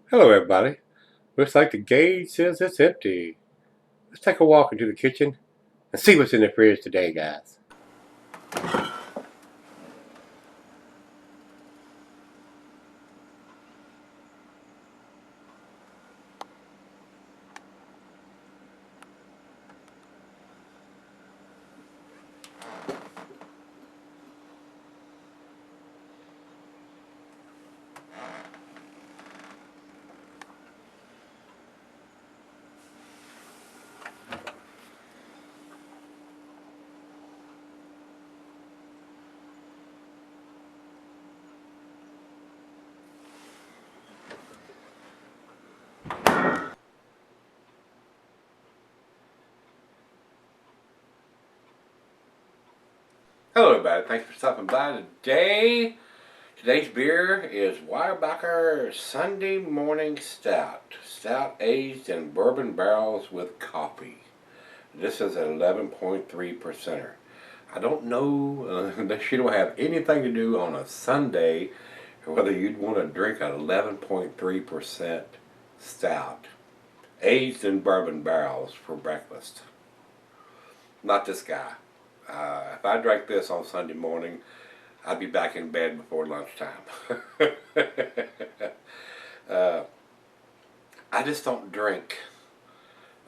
Hello, everybody. Looks like the gauge says it's empty. Let's take a walk into the kitchen and see what's in the fridge today, guys. Hello, everybody. Thanks for stopping by today. Today's beer is Weyerbacher Sunday Morning Stout. Stout aged in bourbon barrels with coffee. This is an 11.3%er. I don't know, she don't have anything to do on a Sunday whether you'd want to drink an 11.3% stout aged in bourbon barrels for breakfast. Not this guy. If I drank this on Sunday morning, I'd be back in bed before lunchtime. uh, I just don't drink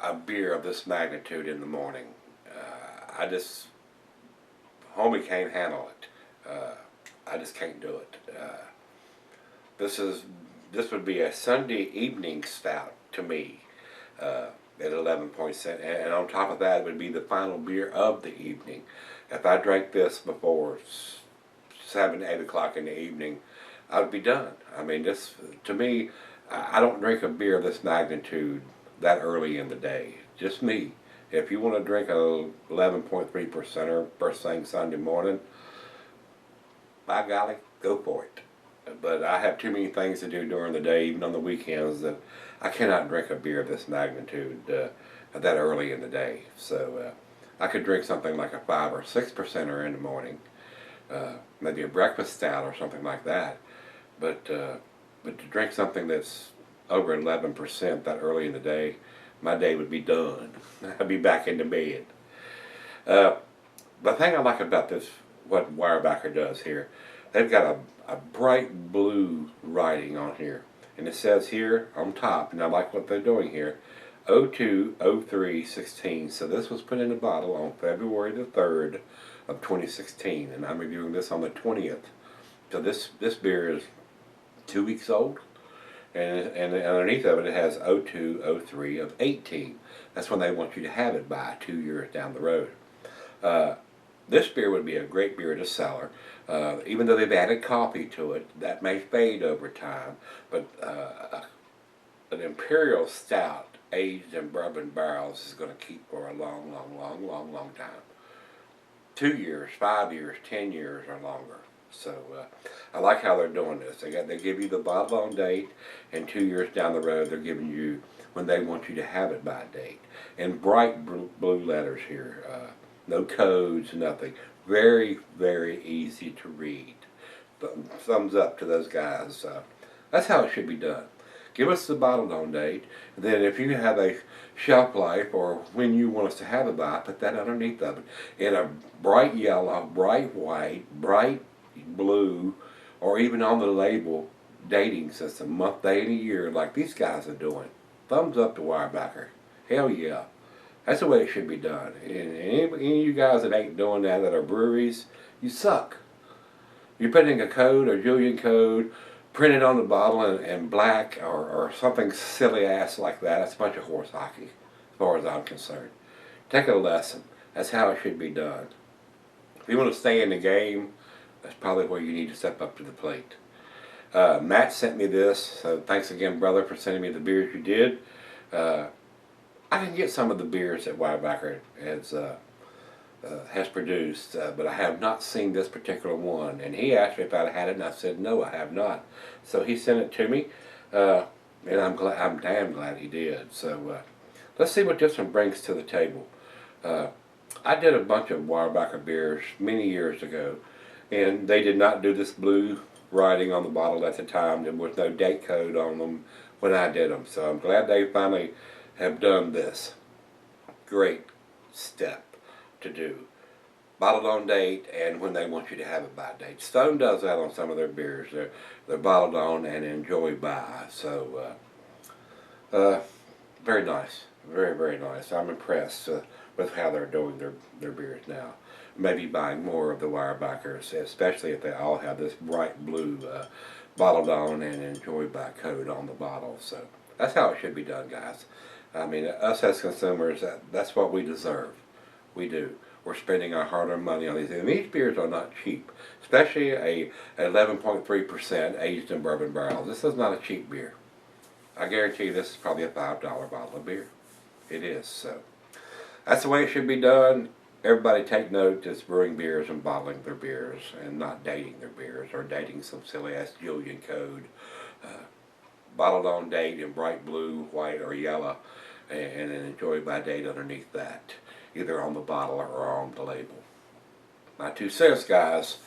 a beer of this magnitude in the morning. Homie can't handle it. I just can't do it. This is this would be a Sunday evening stout to me. At 11%, and on top of that, it would be the final beer of the evening. If I drank this before 7, 8 o'clock in the evening, I would be done. I mean, this to me, I don't drink a beer of this magnitude that early in the day. Just me. If you want to drink a 11.3%er first thing Sunday morning, by golly, go for it. But I have too many things to do during the day, even on the weekends, that I cannot drink a beer of this magnitude that early in the day. So I could drink something like a 5 or 6%er in the morning, maybe a breakfast stout or something like that. But to drink something that's over 11% that early in the day, my day would be done. I'd be back into bed. Uh, the thing I like about this, what Weyerbacher does here, they've got a bright blue writing on here. And it says here on top, and I like what they're doing here, 02/03/16. So this was put in a bottle on February the 3rd of 2016, and I'm reviewing this on the 20th. So this beer is 2 weeks old, and underneath of it, it has 02/03 of 18. That's when they want you to have it by 2 years down the road. Uh, this beer would be a great beer to cellar. Even though they've added coffee to it, that may fade over time. But an imperial stout aged in bourbon barrels is going to keep for a long, long, long, long, long time. 2 years, 5 years, 10 years, or longer. So I like how they're doing this. They give you the bottle on date, and 2 years down the road, they're giving you when they want you to have it by date. In bright blue letters here. No codes, nothing. Very, very easy to read. Thumbs up to those guys. That's how it should be done. Give us the bottle on date, and then if you have a shelf life or when you want us to have it by, put that underneath of it in a bright yellow, bright white, bright blue, or even on the label dating system, month, day, and a year, like these guys are doing. Thumbs up to Weyerbacher. Hell yeah. That's the way it should be done. And any of you guys that ain't doing that are breweries, you suck. You're putting a code or Julian code printed on the bottle in black or something silly ass like that. That's a bunch of horse hockey, as far as I'm concerned. Take a lesson. That's how it should be done. If you want to stay in the game, that's probably where you need to step up to the plate. Matt sent me this, so thanks again, brother, for sending me the beers you did. I can get some of the beers that Weyerbacher has produced, but I have not seen this particular one. And he asked me if I'd had it, and I said no, I have not. So he sent it to me, and I'm damn glad he did. So let's see what this one brings to the table. I did a bunch of Weyerbacher beers many years ago, and they did not do this blue writing on the bottle at the time. There was no date code on them when I did them. So I'm glad they finally have done this. Great step to do. Bottled on date and when they want you to have it by date. Stone does that on some of their beers. They're bottled on and enjoy by. So very nice. Very, very nice. I'm impressed with how they're doing their beers now. Maybe buying more of the Weyerbacher's, especially if they all have this bright blue bottled on and enjoy by code on the bottle. So that's how it should be done, guys. I mean, us as consumers, that's what we deserve. We do. We're spending our hard-earned money on these. And these beers are not cheap, especially a 11.3% aged in bourbon barrels. This is not a cheap beer. I guarantee you this is probably a $5 bottle of beer. It is. So that's the way it should be done. Everybody take note that's brewing beers and bottling their beers and not dating their beers or dating some silly-ass Julian code. Bottled on date in bright blue, white, or yellow, and then enjoy by date underneath that, either on the bottle or on the label. My 2 cents, guys.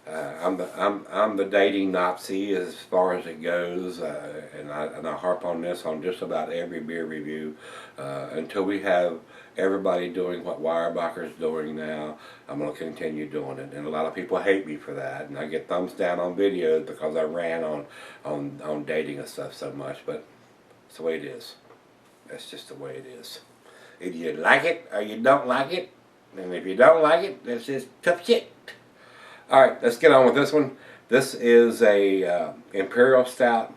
I'm the dating Nazi as far as it goes, and I harp on this on just about every beer review until we have everybody doing what Weyerbacher's doing now. I'm going to continue doing it, and a lot of people hate me for that, and I get thumbs down on videos because I ran on dating and stuff so much, but it's the way it is. That's just the way it is. Either you like it or you don't like it, and if you don't like it, that's just tough shit. Alright, let's get on with this one. This is a Imperial Stout.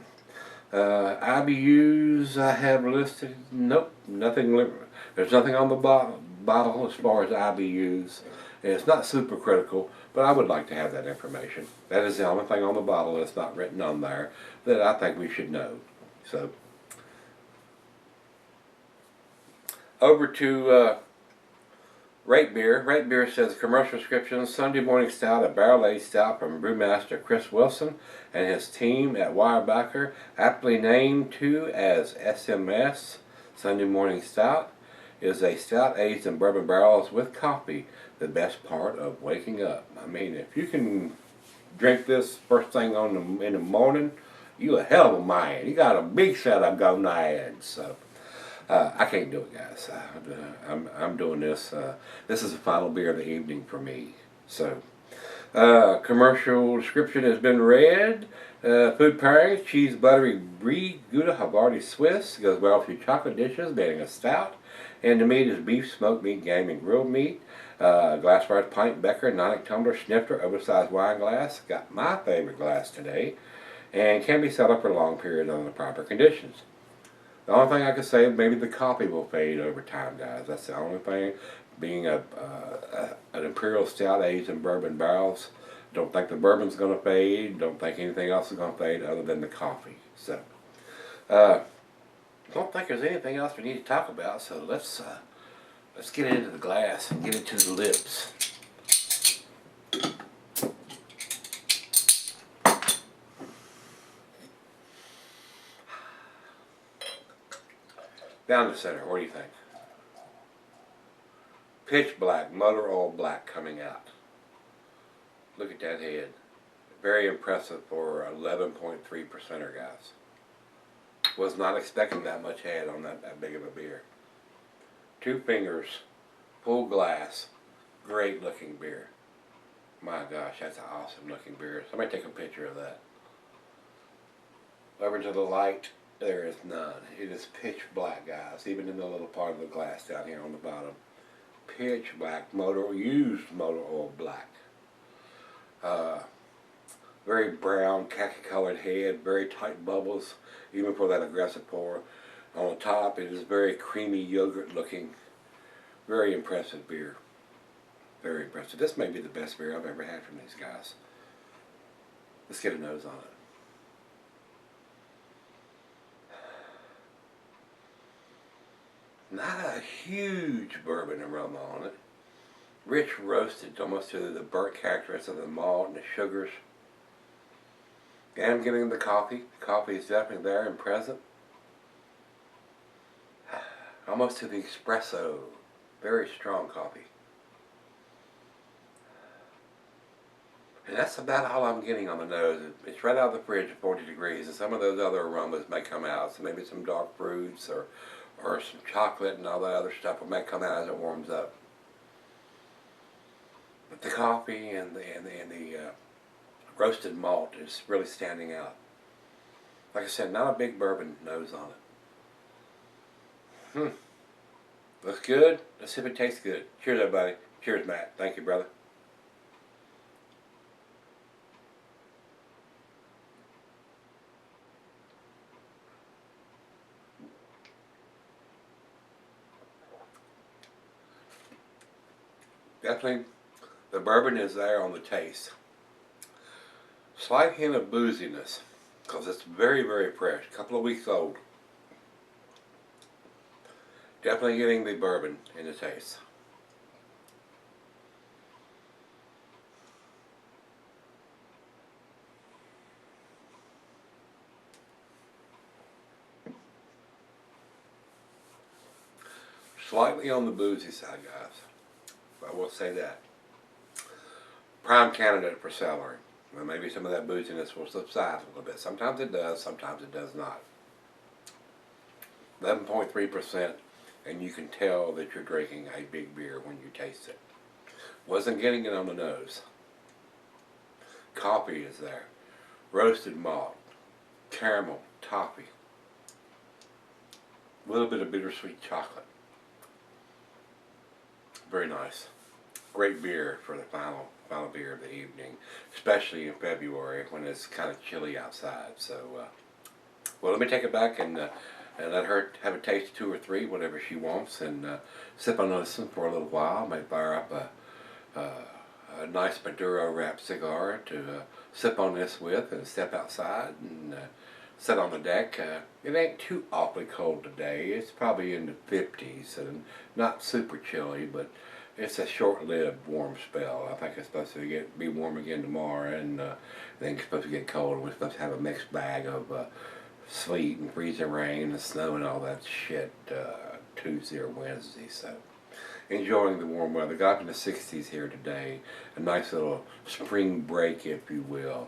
IBUs I have listed. Nope, nothing. There's nothing on the bottle as far as IBUs. And it's not super critical, but I would like to have that information. That is the only thing on the bottle that's not written on there that I think we should know. So, over to Rate Beer. Rate Beer says commercial description: Sunday morning stout, a barrel-aged stout from brewmaster Chris Wilson and his team at Weyerbacher, aptly named too as SMS. Sunday morning stout is a stout aged in bourbon barrels with coffee, the best part of waking up. I mean, if you can drink this first thing in the morning, you a hell of a man. You got a big setup going ahead. So I can't do it, guys. I'm doing this. This is the final beer of the evening for me. So, commercial description has been read. Food pairings: cheese, buttery brie, Gouda, Havarti Swiss. Goes well with your chocolate dishes, being a stout. And the meat is beef, smoked meat, game, and grilled meat. Glassware, pint, becker, nonic tumbler, snifter, oversized wine glass. Got my favorite glass today. And can be set up for long periods under the proper conditions. The only thing I could say is maybe the coffee will fade over time, guys. That's the only thing. Being an Imperial Stout aged in bourbon barrels, don't think the bourbon's going to fade. Don't think anything else is going to fade other than the coffee. So, don't think there's anything else we need to talk about. So let's get into the glass and get into the lips. Down the center, what do you think? Pitch black, motor oil black coming out. Look at that head. Very impressive for 11.3%er, guys. Was not expecting that much head on that big of a beer. 2 fingers, full glass, great looking beer. My gosh, that's an awesome looking beer. Somebody take a picture of that. Over to the light. There is none. It is pitch black, guys, even in the little part of the glass down here on the bottom. Pitch black, used motor oil black. Very brown, khaki colored head, very tight bubbles, even for that aggressive pour. On the top, it is very creamy yogurt looking. Very impressive beer. Very impressive. This may be the best beer I've ever had from these guys. Let's get a nose on it. Not a huge bourbon aroma on it. Rich roasted, almost to the burnt characteristics of the malt and the sugars. And I'm getting the coffee. The coffee is definitely there and present. Almost to the espresso. Very strong coffee. And that's about all I'm getting on the nose. It's right out of the fridge at 40 degrees, and some of those other aromas may come out. So maybe some dark fruits or some chocolate and all that other stuff may come out as it warms up. But the coffee and the roasted malt is really standing out. Like I said, not a big bourbon nose on it. Looks good. Let's see if it tastes good. Cheers, everybody. Cheers, Matt. Thank you, brother. Definitely, the bourbon is there on the taste. Slight hint of booziness, because it's very, very fresh. A couple of weeks old. Definitely getting the bourbon in the taste. Slightly on the boozy side, guys. I will say that. Prime candidate for celery. Well, maybe some of that booziness will subside a little bit. Sometimes it does, sometimes it does not. 11.3%, and you can tell that you're drinking a big beer when you taste it. Wasn't getting it on the nose. Coffee is there. Roasted malt, caramel, toffee. A little bit of bittersweet chocolate. Very nice. Great beer for the final beer of the evening, especially in February when it's kind of chilly outside. So, well, let me take it back and let her have a taste of 2 or 3, whatever she wants, and sip on this one for a little while. Might fire up a nice Maduro wrapped cigar to sip on this with, and step outside and sit on the deck. It ain't too awfully cold today. It's probably in the 50s and not super chilly, but it's a short-lived warm spell. I think it's supposed to be warm again tomorrow, and then it's supposed to get cold. We're supposed to have a mixed bag of sleet and freezing rain and snow and all that shit Tuesday or Wednesday. So enjoying the warm weather. Got up in the 60s here today. A nice little spring break, if you will.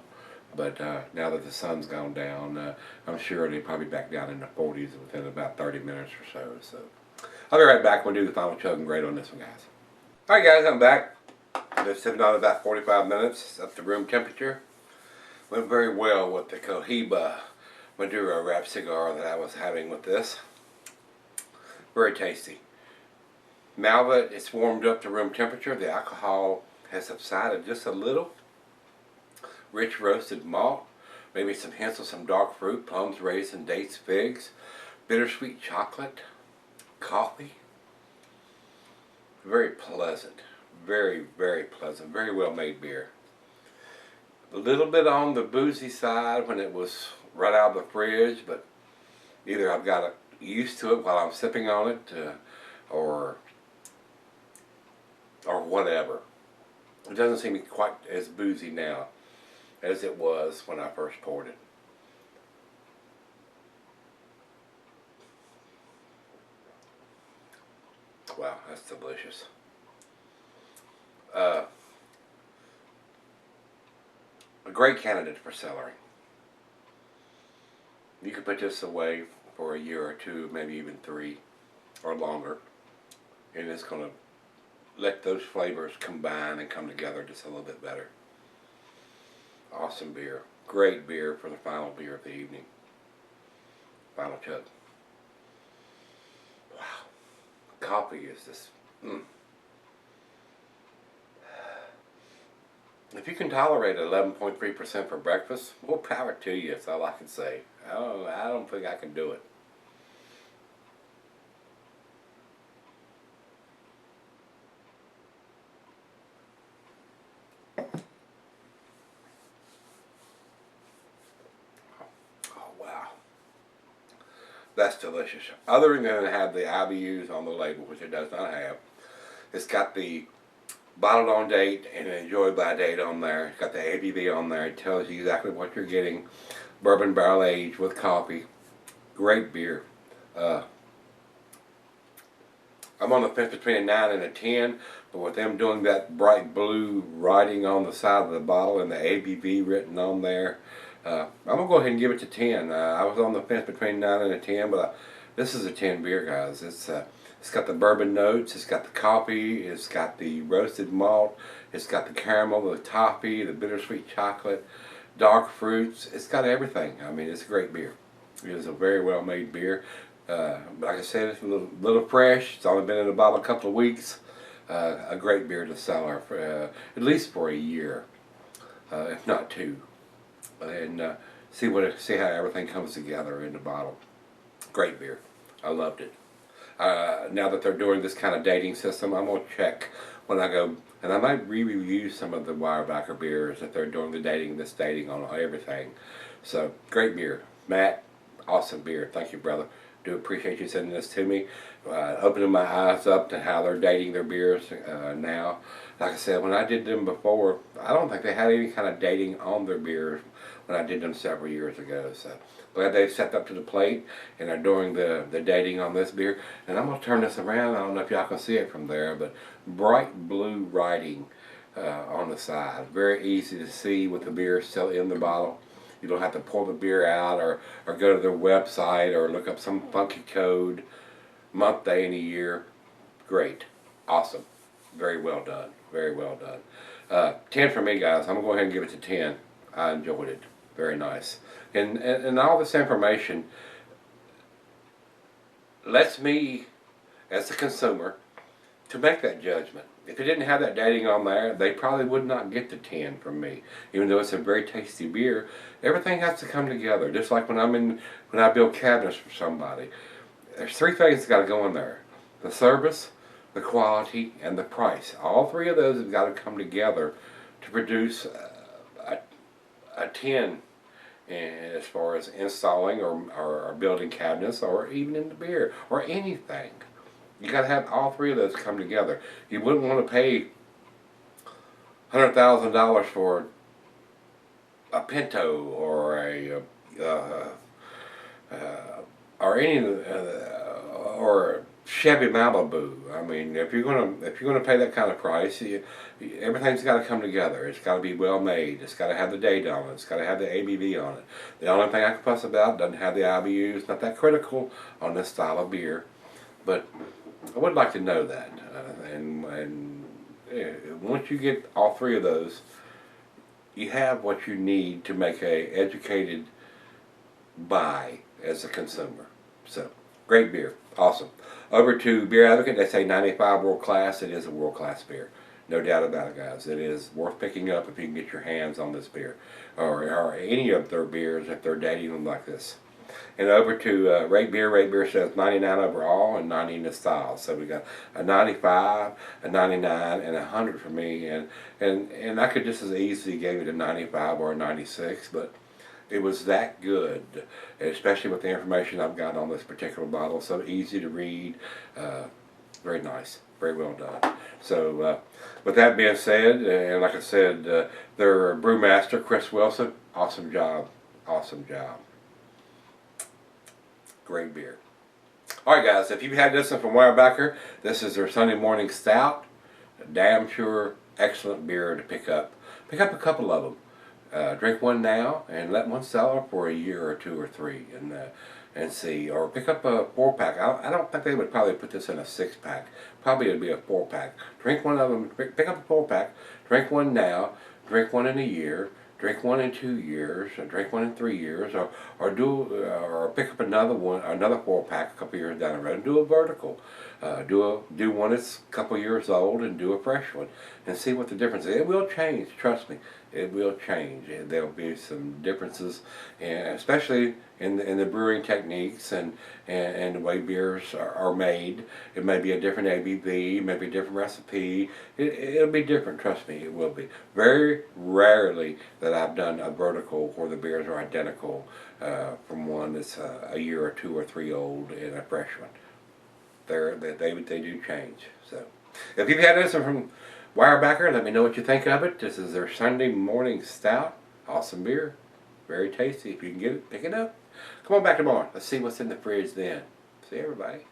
But now that the sun's gone down, I'm sure it'll probably back down in the 40s within about 30 minutes or so. So I'll be right back. We'll do the final chug and grade on this one, guys. Alright guys, I'm back. Been sitting on about 45 minutes, up to room temperature. Went very well with the Cohiba Maduro wrapped cigar that I was having with this. Very tasty. Now that it's warmed up to room temperature, the alcohol has subsided just a little. Rich roasted malt, maybe some hints of some dark fruit, plums, raisins, dates, figs, bittersweet chocolate, coffee. Very pleasant, very, very pleasant, very well made beer. A little bit on the boozy side when it was right out of the fridge, but either I've got used to it while I'm sipping on it, or whatever. It doesn't seem quite as boozy now as it was when I first poured it. Wow, that's delicious. A great candidate for celery. You could put this away for a year or 2, maybe even 3 or longer, and it's going to let those flavors combine and come together just a little bit better. Awesome beer. Great beer for the final beer of the evening. Final chug. Wow. Coffee is just... If you can tolerate 11.3% for breakfast, more power to you, that's all I can say. I don't think I can do it. Oh, wow. That's delicious. Other than to have the IBUs on the label, which it does not have, it's got the bottled on date and enjoy by date on there. It's got the ABV on there. It tells you exactly what you're getting. Bourbon barrel aged with coffee. Great beer. I'm on the fence between a 9 and a 10, but with them doing that bright blue writing on the side of the bottle and the ABV written on there, I'm going to go ahead and give it to 10. I was on the fence between 9 and a 10, but this is a 10 beer, guys. It's got the bourbon notes, it's got the coffee, it's got the roasted malt, it's got the caramel, the toffee, the bittersweet chocolate, dark fruits. It's got everything. I mean, it's a great beer. It is a very well made beer. Like I said, it's a little fresh. It's only been in the bottle a couple of weeks. A great beer to cellar for at least for a year, if not two, and see how everything comes together in the bottle. Great beer. I loved it. Now that they're doing this kind of dating system, I'm gonna check when I go, and I might re-review some of the Weyerbacher beers that they're doing this dating on everything. So great beer, Matt. Awesome beer. Thank you, brother. Do appreciate you sending this to me, opening my eyes up to how they're dating their beers now. Like I said, when I did them before, I don't think they had any kind of dating on their beers when I did them several years ago. So glad they've stepped up to the plate and are doing the dating on this beer. And I'm going to turn this around. I don't know if y'all can see it from there, but bright blue writing on the side. Very easy to see with the beer still in the bottle. You don't have to pull the beer out or go to their website or look up some funky code, month, day, and a year. Great. Awesome. Very well done. Very well done. 10 for me, guys. I'm going to go ahead and give it to 10. I enjoyed it. Very nice. And all this information lets me, as a consumer, to make that judgment. If it didn't have that dating on there, they probably would not get the 10 from me. Even though it's a very tasty beer, everything has to come together. Just like when I build cabinets for somebody. There's three things that got to go in there: the service, the quality, and the price. All three of those have got to come together to produce a 10 as far as installing or building cabinets, or even in the beer or anything. You got to have all three of those come together. You wouldn't want to pay $100,000 for a Pinto or or Chevy Malibu. I mean, if you're gonna pay that kind of price, everything's got to come together. It's got to be well made. It's got to have the date on it. It's got to have the ABV on it. The only thing I can fuss about doesn't have the IBUs. Not that critical on this style of beer, but I would like to know that. Once you get all three of those, you have what you need to make a educated buy as a consumer. So, great beer. Awesome. Over to Beer Advocate, they say 95 world class. It is a world class beer. No doubt about it, guys. It is worth picking up if you can get your hands on this beer. Or any of their beers if they're dating them like this. And over to Rate Beer. Rate Beer says 99 overall and 90 in the style. So we got a 95, a 99, and a 100 for me. And I could just as easily give it a 95 or a 96, but it was that good, especially with the information I've got on this particular bottle. So easy to read. Very nice. Very well done. So with that being said, and like I said, their brewmaster, Chris Wilson, awesome job. Awesome job. Great beer. Alright, guys, if you've had this one from Weyerbacher, this is their Sunday morning stout. A damn sure excellent beer to pick up. Pick up a couple of them. Drink one now and let one sell for a year or two or three and see. Or pick up a 4-pack. I don't think they would probably put this in a 6-pack. Probably it would be a 4-pack. Drink one of them. Pick up a 4-pack. Drink one now. Drink one in a year. Drink one in 2 years, or drink one in 3 years, or pick up another 4-pack a couple years down the road and do a vertical. Do one that's a couple years old and do a fresh one and see what the difference is. It will change, trust me. It will change. There'll be some differences, especially in the brewing techniques and the way beers are made. It may be a different ABV, maybe a different recipe. It'll be different, trust me, it will be. Very rarely that I've done a vertical where the beers are identical from one that's a year or 2 or 3 old and a fresh one. They do change. So, if you've had this one from Weyerbacher, let me know what you think of it. This is their Sunday morning stout. Awesome beer. Very tasty. If you can get it, pick it up. Come on back tomorrow. Let's see what's in the fridge then. See everybody.